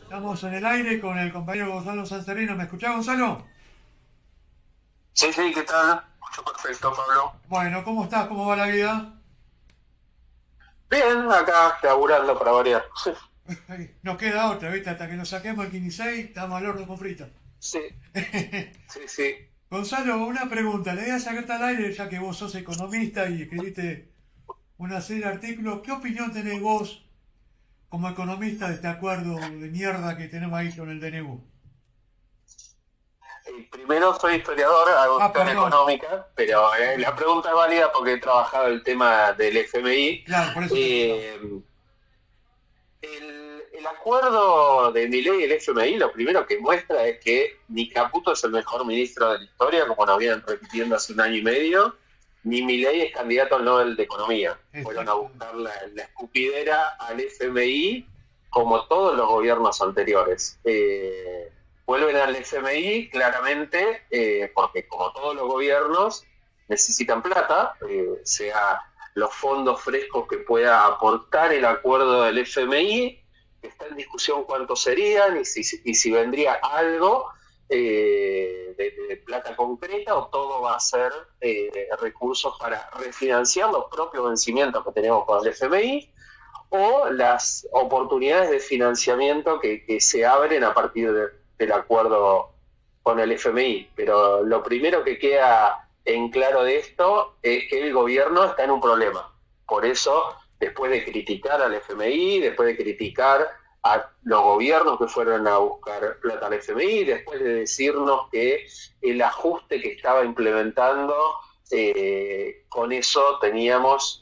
Estamos en el aire con el compañero Gonzalo Sancerino. ¿Me escuchás, Gonzalo? Sí, sí, ¿qué tal? Escucho perfecto, Pablo. Bueno, ¿cómo estás? ¿Cómo va la vida? Bien, acá laburando para variar. Ay, nos queda otra, ¿viste? Hasta que nos saquemos el 15 estamos al horno con frita. Sí, sí, sí. Gonzalo, una pregunta. Le voy a sacarte al aire, ya que vos sos economista y escribiste una serie de artículos. ¿Qué opinión tenés vos como economista de este acuerdo de mierda que tenemos ahí con el DNU? Primero soy historiador, hago Ah, historia perdón. económica, pero la pregunta es válida porque he trabajado el tema del FMI. Claro, por eso te preguntaba. Eh, el acuerdo de Milei y el FMI lo primero que muestra es que ni Caputo es el mejor ministro de la historia, como nos vienen repitiendo hace un año y medio, ni Milei es candidato al Nobel de Economía. Fueron a Exacto. buscar la escupidera al FMI como todos los gobiernos anteriores. Vuelven al FMI claramente porque como todos los gobiernos necesitan plata, sea los fondos frescos que pueda aportar el acuerdo del FMI. Está en discusión cuánto serían y si vendría algo de plata concreta o todo va a ser recursos para refinanciar los propios vencimientos que tenemos con el FMI o las oportunidades de financiamiento que se abren a partir del acuerdo con el FMI. Pero lo primero que queda en claro de esto es que el gobierno está en un problema. Por eso, después de criticar al FMI, después de criticar a los gobiernos que fueron a buscar plata al FMI, después de decirnos que el ajuste que estaba implementando con eso teníamos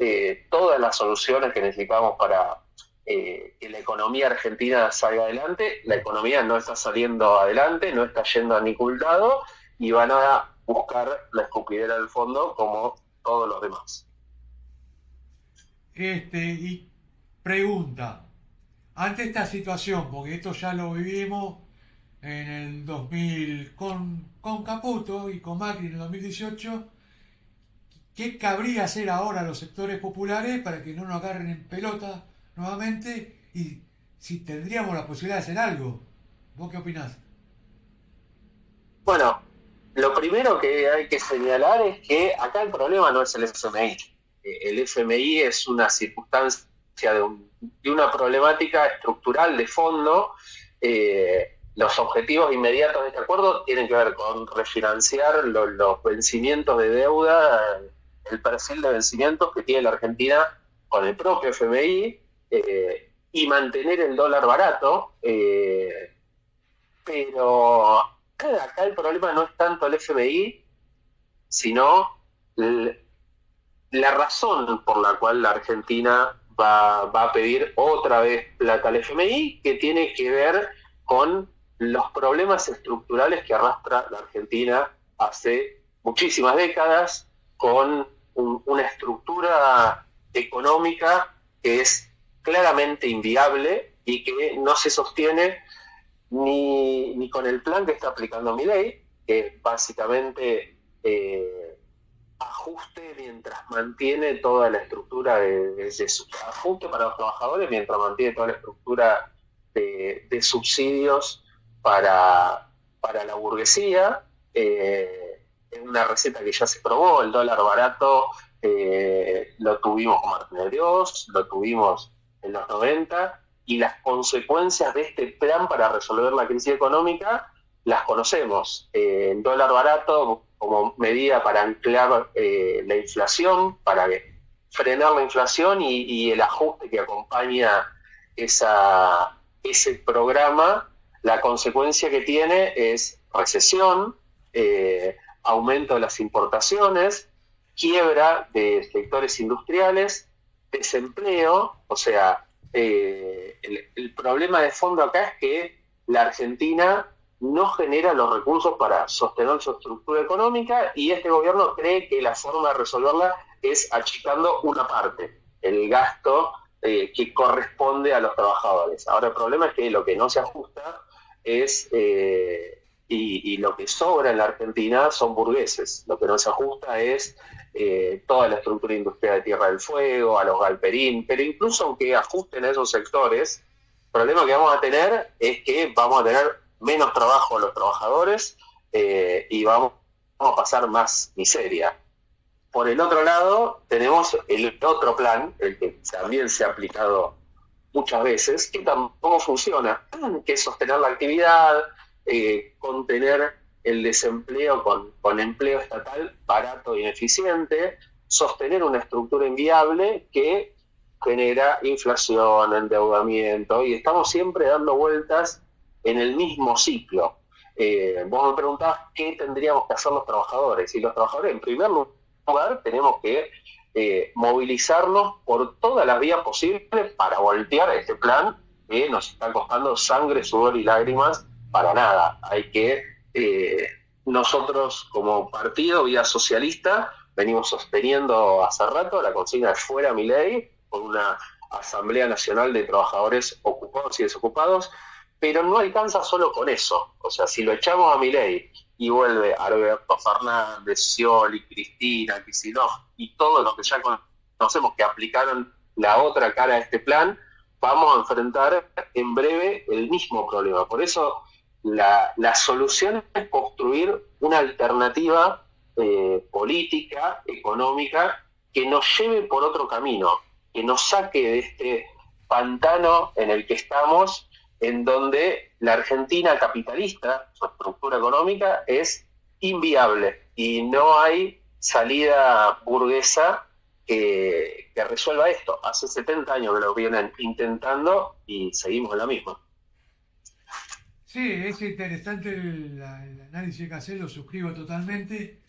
todas las soluciones que necesitábamos para que la economía argentina salga adelante. La economía no está saliendo adelante, no está yendo a ningún lado y van a buscar la escupidera del fondo como todos los demás. Y pregunta, ante esta situación, porque esto ya lo vivimos en el 2000 con Caputo y con Macri en el 2018, ¿qué cabría hacer ahora a los sectores populares para que no nos agarren en pelota nuevamente? Y si tendríamos la posibilidad de hacer algo. ¿Vos qué opinás? Bueno, lo primero que hay que señalar es que acá el problema no es el FMI. El FMI es una circunstancia de una problemática estructural de fondo. Los objetivos inmediatos de este acuerdo tienen que ver con refinanciar los vencimientos de deuda, el perfil de vencimientos que tiene la Argentina con el propio FMI y mantener el dólar barato. Pero acá el problema no es tanto el FMI, sino la razón por la cual la Argentina va a pedir otra vez plata al FMI, que tiene que ver con los problemas estructurales que arrastra la Argentina hace muchísimas décadas, con una estructura económica que es claramente inviable y que no se sostiene ni con el plan que está aplicando mi ley, que es básicamente ajuste mientras mantiene toda la estructura ajuste para los trabajadores mientras mantiene toda la estructura de subsidios para la burguesía. Es una receta que ya se probó, el dólar barato lo tuvimos con Martín de Dios, lo tuvimos en los 90 y las consecuencias de este plan para resolver la crisis económica las conocemos. El dólar barato como medida para anclar la inflación, para frenar la inflación y el ajuste que acompaña ese programa, la consecuencia que tiene es recesión, aumento de las importaciones, quiebra de sectores industriales, desempleo. O sea, el problema de fondo acá es que la Argentina no genera los recursos para sostener su estructura económica y este gobierno cree que la forma de resolverla es achicando una parte, el gasto que corresponde a los trabajadores. Ahora el problema es que lo que no se ajusta es, y lo que sobra en la Argentina son burgueses, lo que no se ajusta es toda la estructura industrial de Tierra del Fuego, a los Galperín, pero incluso aunque ajusten a esos sectores, problema que vamos a tener es que vamos a tener menos trabajo a los trabajadores y vamos a pasar más miseria. Por el otro lado, tenemos el otro plan, el que también se ha aplicado muchas veces, que tampoco funciona, que es sostener la actividad, contener el desempleo con empleo estatal barato e ineficiente, sostener una estructura inviable que genera inflación, endeudamiento, y estamos siempre dando vueltas en el mismo ciclo. Vos me preguntabas qué tendríamos que hacer los trabajadores, y los trabajadores, en primer lugar, tenemos que movilizarnos por todas las vías posibles para voltear este plan que nos está costando sangre, sudor y lágrimas para nada. Hay que, nosotros como partido, Vía Socialista, venimos sosteniendo hace rato la consigna de fuera Milei, con una Asamblea Nacional de Trabajadores Ocupados y Desocupados, pero no alcanza solo con eso. O sea, si lo echamos a Milei y vuelve Alberto Fernández, Scioli, Cristina, Kicillof y todos los que ya conocemos que aplicaron la otra cara de este plan, vamos a enfrentar en breve el mismo problema. Por eso la solución es construir una alternativa política, económica, que nos lleve por otro camino, que nos saque de este pantano en el que estamos, en donde la Argentina capitalista, su estructura económica, es inviable y no hay salida burguesa que resuelva esto. Hace 70 años que lo vienen intentando y seguimos en la misma. Sí, es interesante el análisis que hace, lo suscribo totalmente.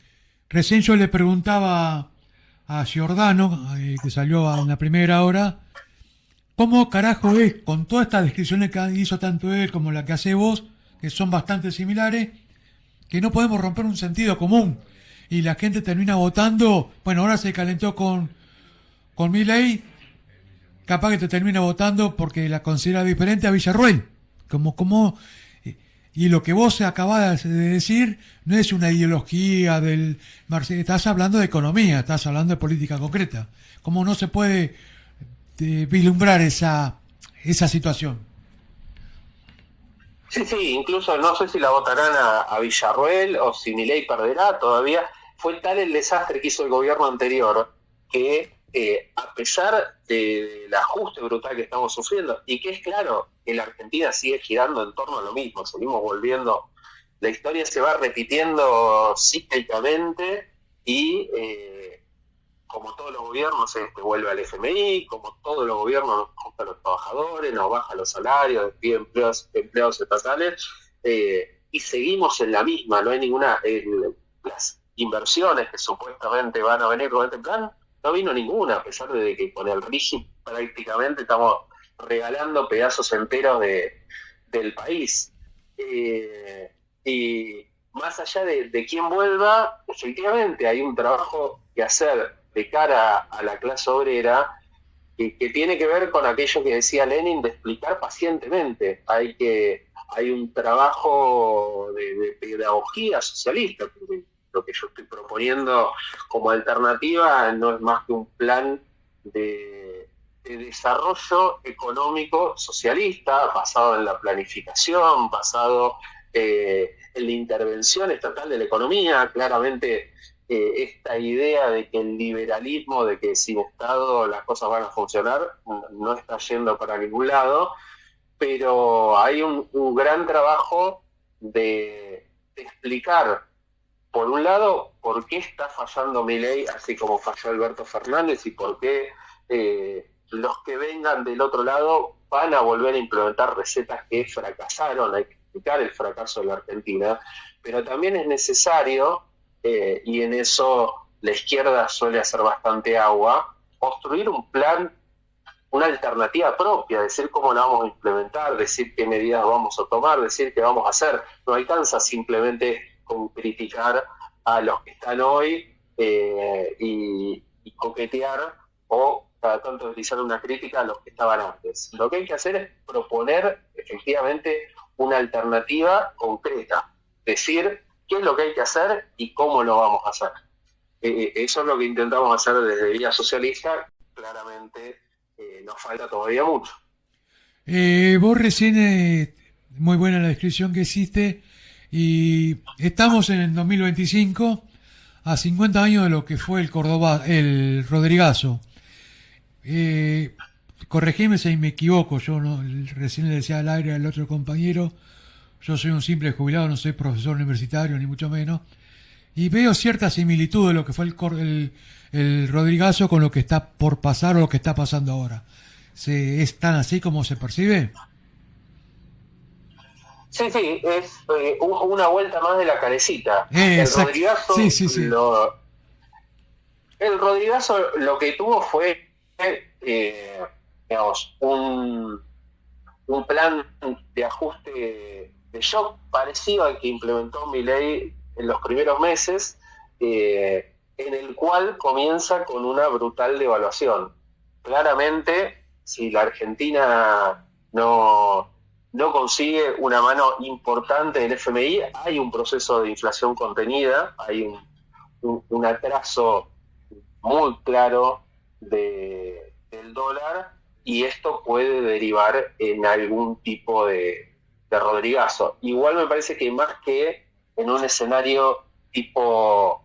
Recién yo le preguntaba a Giordano, que salió en la primera hora, ¿cómo carajo es, con todas estas descripciones que hizo tanto él como la que hace vos, que son bastante similares, que no podemos romper un sentido común? Y la gente termina votando, bueno, ahora se calentó con Milei, capaz que te termina votando porque la considera diferente a Villarruel. Y lo que vos acabás de decir no es una ideología del Marcelo, estás hablando de economía, estás hablando de política concreta. ¿Cómo no se puede vislumbrar esa situación? Sí, incluso no sé si la votarán a Villarruel o si Milei perderá todavía. Fue tal el desastre que hizo el gobierno anterior que a pesar del ajuste brutal que estamos sufriendo, y que es claro que la Argentina sigue girando en torno a lo mismo, seguimos volviendo, la historia se va repitiendo cíclicamente y como todos los gobiernos vuelve al FMI, como todos los gobiernos nos cortan a los trabajadores, nos baja los salarios, despide empleados estatales, y seguimos en la misma, no hay ninguna, las inversiones que supuestamente van a venir con este plan, no vino ninguna, a pesar de que con el RIGI prácticamente estamos regalando pedazos enteros del país. Y más allá de quién vuelva, efectivamente hay un trabajo que hacer de cara a la clase obrera que tiene que ver con aquello que decía Lenin de explicar pacientemente. Hay un trabajo de pedagogía socialista, porque lo que yo estoy proponiendo como alternativa no es más que un plan de desarrollo económico socialista basado en la planificación, basado en la intervención estatal de la economía. Claramente esta idea de que el liberalismo, de que sin Estado las cosas van a funcionar, no está yendo para ningún lado, pero hay un gran trabajo de explicar, por un lado, por qué está fallando Milei así como falló Alberto Fernández y por qué los que vengan del otro lado van a volver a implementar recetas que fracasaron. Hay que explicar el fracaso de la Argentina, pero también es necesario, y en eso la izquierda suele hacer bastante agua, construir un plan, una alternativa propia, decir cómo la vamos a implementar, decir qué medidas vamos a tomar, decir qué vamos a hacer. No alcanza simplemente con criticar a los que están hoy y coquetear o cada tanto utilizar una crítica a los que estaban antes. Lo que hay que hacer es proponer efectivamente una alternativa concreta, decir qué es lo que hay que hacer y cómo lo vamos a hacer. Eso es lo que intentamos hacer desde Vía Socialista. Claramente nos falta todavía mucho. Vos recién, muy buena la descripción que hiciste, y estamos en el 2025, a 50 años de lo que fue el Córdoba, el Rodrigazo. Eh, Corregime si me equivoco, yo no, recién le decía al aire al otro compañero, yo soy un simple jubilado, no soy profesor universitario ni mucho menos, y veo cierta similitud de lo que fue el Rodrigazo con lo que está por pasar o lo que está pasando ahora. ¿Es tan así como se percibe? Sí, sí, es una vuelta más de la carecita. Exacto. Sí, sí, sí. El Rodrigazo lo que tuvo fue, digamos, un plan de ajuste de shock parecido al que implementó Milei en los primeros meses, en el cual comienza con una brutal devaluación. Claramente, si la Argentina no consigue una mano importante del FMI, hay un proceso de inflación contenida, hay un atraso muy claro del dólar, y esto puede derivar en algún tipo de Rodrigazo. Igual me parece que más que en un escenario tipo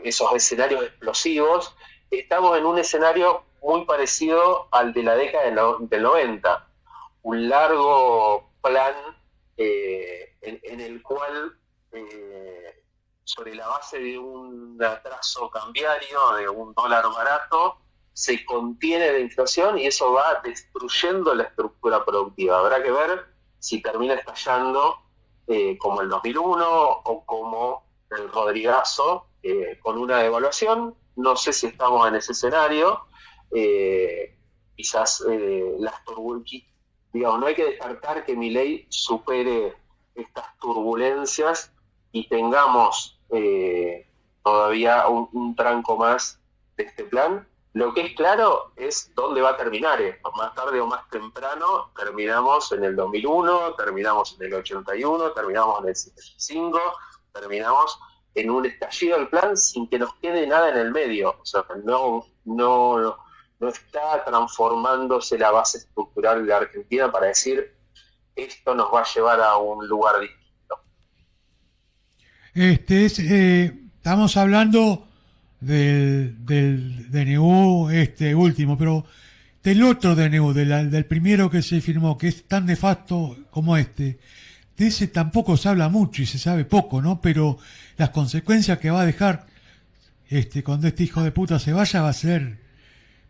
esos escenarios explosivos, estamos en un escenario muy parecido al de la década del 90, un largo plan en el cual, sobre la base de un atraso cambiario, de un dólar barato, se contiene la inflación, y eso va destruyendo la estructura productiva. Habrá que ver si termina estallando como el 2001 o como el Rodrigazo, con una devaluación. No sé si estamos en ese escenario. Quizás las turbulencias, digamos, no hay que descartar que Milei supere estas turbulencias y tengamos todavía un tranco más de este plan. Lo que es claro es dónde va a terminar esto. Más tarde o más temprano terminamos en el 2001, terminamos en el 81, terminamos en el 75, terminamos en un estallido del plan sin que nos quede nada en el medio. O sea, no está transformándose la base estructural de la Argentina para decir esto nos va a llevar a un lugar distinto. Estamos hablando del DNU último, pero del otro DNU, del primero que se firmó, que es tan nefasto como de ese tampoco se habla mucho y se sabe poco, ¿no? Pero las consecuencias que va a dejar cuando este hijo de puta se vaya va a ser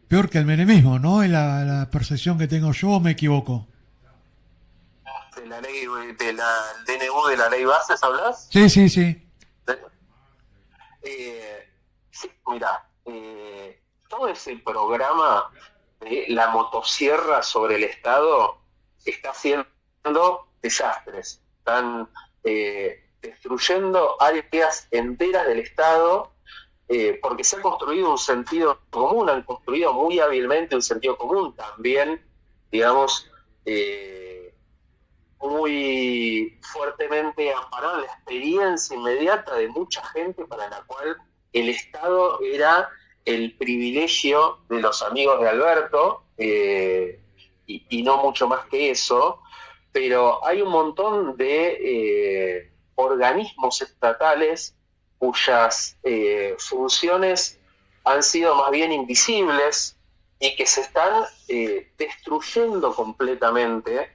peor que el menemismo, ¿no? Es la percepción que tengo yo, ¿o me equivoco? ¿De la ley, del DNU de la ley bases hablas? Sí, sí, sí. Sí, mira, todo ese programa de la motosierra sobre el Estado está haciendo desastres. Están destruyendo áreas enteras del Estado, porque se ha construido un sentido común, han construido muy hábilmente un sentido común también, digamos, muy fuertemente amparado en la experiencia inmediata de mucha gente para la cual el Estado era el privilegio de los amigos de Alberto, y no mucho más que eso. Pero hay un montón de organismos estatales cuyas funciones han sido más bien invisibles y que se están destruyendo completamente.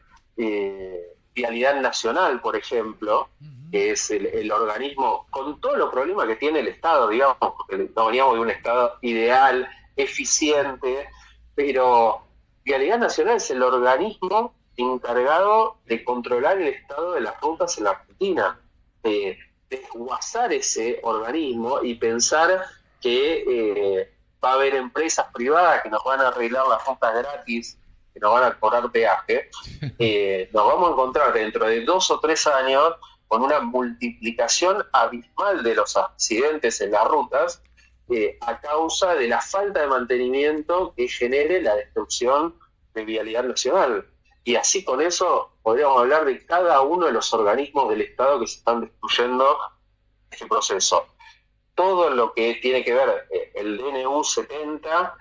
Vialidad Nacional, por ejemplo, que es el organismo con todos los problemas que tiene el Estado, digamos, porque no veníamos de un Estado ideal, eficiente, pero Vialidad Nacional es el organismo encargado de controlar el estado de las rutas en la Argentina. Desguazar ese organismo y pensar que va a haber empresas privadas que nos van a arreglar las rutas gratis, que nos van a cobrar peaje, nos vamos a encontrar dentro de 2 o 3 años con una multiplicación abismal de los accidentes en las rutas, a causa de la falta de mantenimiento que genere la destrucción de Vialidad Nacional. Y así con eso podríamos hablar de cada uno de los organismos del Estado que se están destruyendo en este proceso. Todo lo que tiene que ver el DNU 70,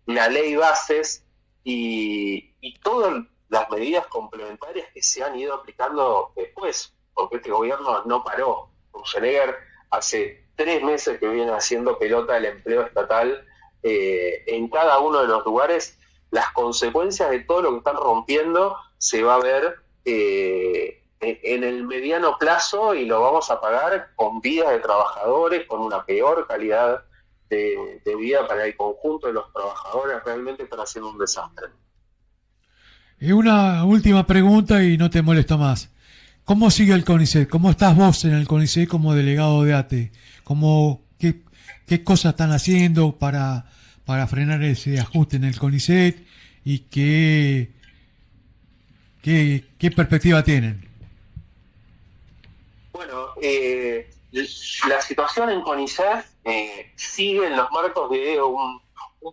la ley bases y todo las medidas complementarias que se han ido aplicando después, porque este gobierno no paró. Schwarzenegger hace 3 meses que viene haciendo pelota el empleo estatal en cada uno de los lugares. Las consecuencias de todo lo que están rompiendo se va a ver en el mediano plazo, y lo vamos a pagar con vidas de trabajadores, con una peor calidad de vida para el conjunto de los trabajadores. Realmente están haciendo un desastre. Y una última pregunta y no te molesto más. ¿Cómo sigue el CONICET? ¿Cómo estás vos en el CONICET como delegado de ATE? ¿Qué cosas están haciendo para frenar ese ajuste en el CONICET? ¿Y qué perspectiva tienen? Bueno, la situación en CONICET sigue en los marcos de un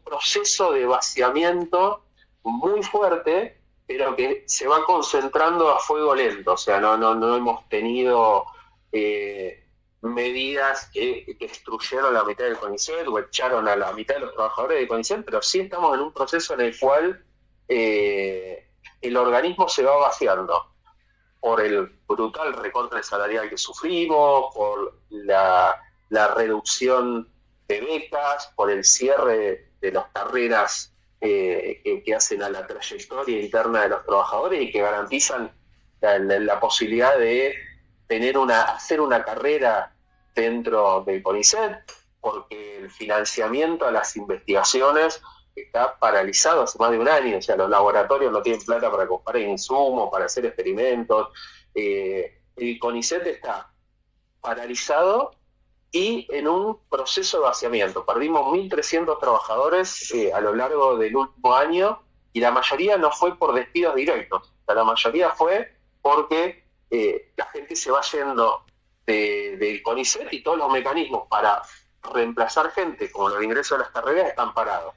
proceso de vaciamiento muy fuerte, pero que se va concentrando a fuego lento. O sea, no hemos tenido medidas que destruyeron la mitad del CONICET o echaron a la mitad de los trabajadores de CONICET, pero sí estamos en un proceso en el cual el organismo se va vaciando por el brutal recorte salarial que sufrimos, por la reducción de becas, por el cierre de las carreras que hacen a la trayectoria interna de los trabajadores y que garantizan la posibilidad de hacer una carrera dentro del CONICET, porque el financiamiento a las investigaciones está paralizado hace más de un año. O sea, los laboratorios no tienen plata para comprar insumos, para hacer experimentos. El CONICET está paralizado y en un proceso de vaciamiento. Perdimos 1.300 trabajadores a lo largo del último año, y la mayoría no fue por despidos directos. O sea, la mayoría fue porque la gente se va yendo del CONICET y todos los mecanismos para reemplazar gente, como los ingresos de las carreras, están parados.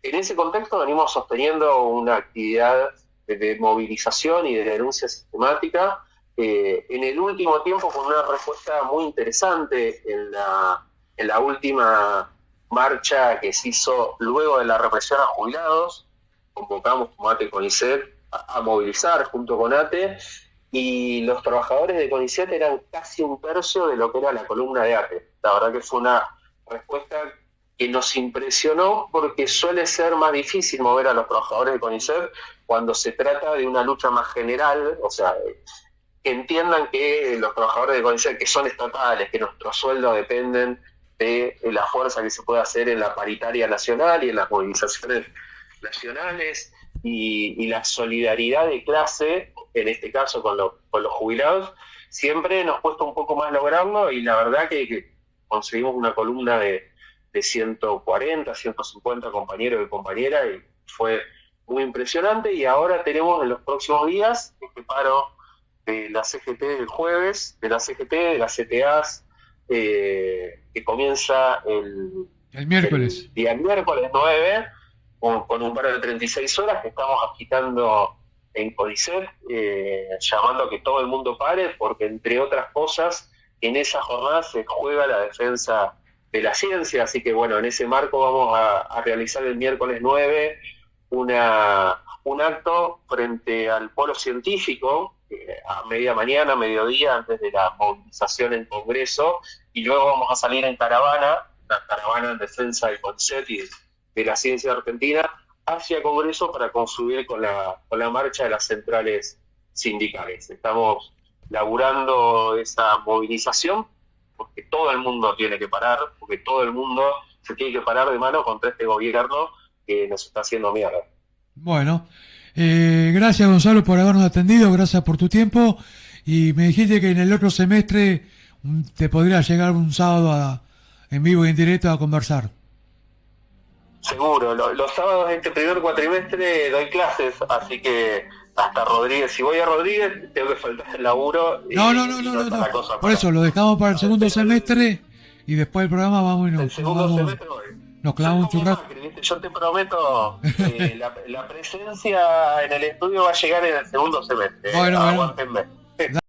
En ese contexto venimos sosteniendo una actividad de movilización y de denuncia sistemática, en el último tiempo con una respuesta muy interesante en la última marcha que se hizo luego de la represión a jubilados. Convocamos como ATE CONICET a movilizar junto con ATE, y los trabajadores de CONICET eran casi 1/3 de lo que era la columna de ATE. La verdad que fue una respuesta que nos impresionó, porque suele ser más difícil mover a los trabajadores de CONICET cuando se trata de una lucha más general. O sea, que entiendan que los trabajadores de CONICET, que son estatales, que nuestros sueldos dependen de la fuerza que se puede hacer en la paritaria nacional y en las movilizaciones nacionales, y la solidaridad de clase, en este caso con los jubilados, siempre nos cuesta un poco más lograrlo, y la verdad que conseguimos una columna de 140, 150 compañeros y compañeras, y fue muy impresionante. Y ahora tenemos en los próximos días este paro de la CGT del jueves, de la CGT, de las CTAs, que comienza el miércoles. El día miércoles 9, con un paro de 36 horas que estamos agitando en CONICET, llamando a que todo el mundo pare, porque entre otras cosas, en esa jornada se juega la defensa de la ciencia. Así que bueno, en ese marco vamos a realizar el miércoles 9 un acto frente al polo científico, a media mañana, mediodía, antes de la movilización en Congreso, y luego vamos a salir en caravana, una caravana en defensa del CONICET y de la ciencia argentina, hacia Congreso para confluir con la marcha de las centrales sindicales. Estamos laburando esa movilización porque todo el mundo tiene que parar, porque todo el mundo se tiene que parar de mano contra este gobierno que nos está haciendo mierda. Bueno, gracias Gonzalo por habernos atendido, gracias por tu tiempo, y me dijiste que en el otro semestre te podría llegar un sábado en vivo y en directo a conversar. Seguro, los sábados de este primer cuatrimestre doy clases, así que hasta Rodríguez, si voy a Rodríguez tengo que faltar el laburo. No. Por eso lo dejamos para el segundo semestre y después del programa vamos y nos clavamos un churrasco. Yo te prometo la presencia en el estudio va a llegar en el segundo semestre. Bueno.